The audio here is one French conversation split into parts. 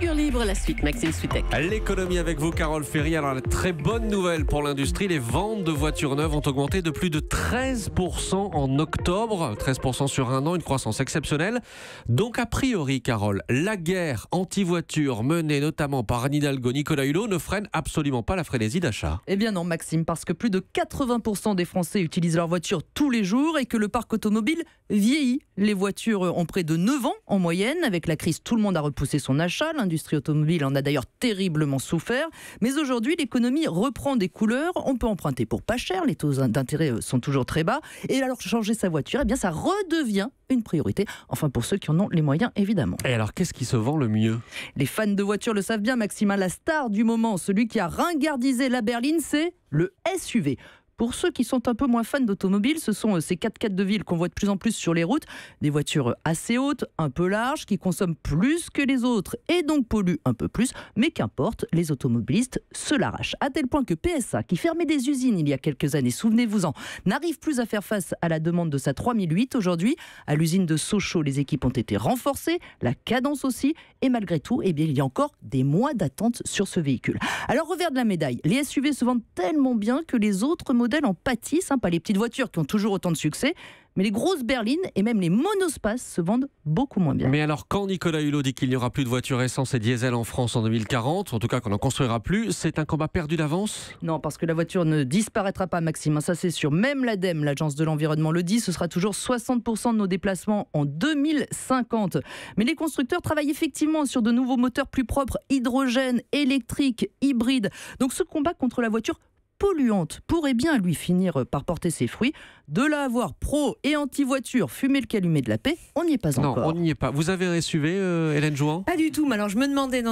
Procure Libre, la suite, Maxime Switek. L'économie avec vous, Carole Ferry. Alors, la très bonne nouvelle pour l'industrie, les ventes de voitures neuves ont augmenté de plus de 13% en octobre. 13% sur un an, une croissance exceptionnelle. Donc, a priori, Carole, la guerre anti-voiture menée notamment par Anne Hidalgo, Nicolas Hulot ne freine absolument pas la frénésie d'achat. Eh bien non, Maxime, parce que plus de 80% des Français utilisent leur voiture tous les jours et que le parc automobile vieillit. Les voitures ont près de 9 ans en moyenne. Avec la crise, tout le monde a repoussé son achat. L'industrie automobile en a d'ailleurs terriblement souffert. Mais aujourd'hui, l'économie reprend des couleurs. On peut emprunter pour pas cher. Les taux d'intérêt sont toujours très bas. Et alors, changer sa voiture, eh bien, ça redevient une priorité. Enfin, pour ceux qui en ont les moyens, évidemment. Et alors, qu'est-ce qui se vend le mieux ? Les fans de voitures le savent bien, Maxime. La star du moment, celui qui a ringardisé la berline, c'est le SUV. Pour ceux qui sont un peu moins fans d'automobile, ce sont ces 4x4 de ville qu'on voit de plus en plus sur les routes. Des voitures assez hautes, un peu larges, qui consomment plus que les autres et donc polluent un peu plus. Mais qu'importe, les automobilistes se l'arrachent. À tel point que PSA, qui fermait des usines il y a quelques années, souvenez-vous-en, n'arrive plus à faire face à la demande de sa 3008 aujourd'hui. À l'usine de Sochaux, les équipes ont été renforcées, la cadence aussi. Et malgré tout, eh bien, il y a encore des mois d'attente sur ce véhicule. Alors, revers de la médaille, les SUV se vendent tellement bien que les autres modèles en pâtissent, pas les petites voitures qui ont toujours autant de succès, mais les grosses berlines et même les monospaces se vendent beaucoup moins bien. Mais alors, quand Nicolas Hulot dit qu'il n'y aura plus de voitures essence et diesel en France en 2040, en tout cas qu'on n'en construira plus, c'est un combat perdu d'avance ? Non, parce que la voiture ne disparaîtra pas, Maxime, ça c'est sûr. Même l'ADEME, l'Agence de l'environnement, le dit, ce sera toujours 60% de nos déplacements en 2050. Mais les constructeurs travaillent effectivement sur de nouveaux moteurs plus propres, hydrogène, électrique, hybride. Donc ce combat contre la voiture polluante pourrait bien lui finir par porter ses fruits. De là à voir pro et anti-voiture fumer le calumet de la paix, on n'y est pas encore. Non, on n'y est pas. Vous avez un SUV, Hélène Jouan ? Pas du tout, mais alors je me demandais,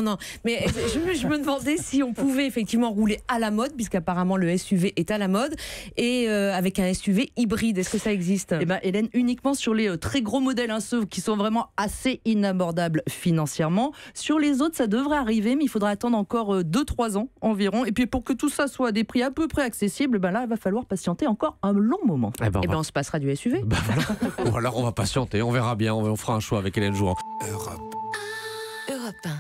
mais je me demandais si on pouvait effectivement rouler à la mode, puisqu'apparemment le SUV est à la mode, et avec un SUV hybride, est-ce que ça existe ? Eh bien Hélène, uniquement sur les très gros modèles, ceux qui sont vraiment assez inabordables financièrement. Sur les autres, ça devrait arriver, mais il faudra attendre encore 2-3 ans environ. Et puis pour que tout ça soit à des prix à peu près accessibles, là, il va falloir patienter encore un long moment. On se passera du SUV. Voilà. Ou alors on va patienter, on verra bien, on fera un choix avec Hélène Jouan. Europe 1.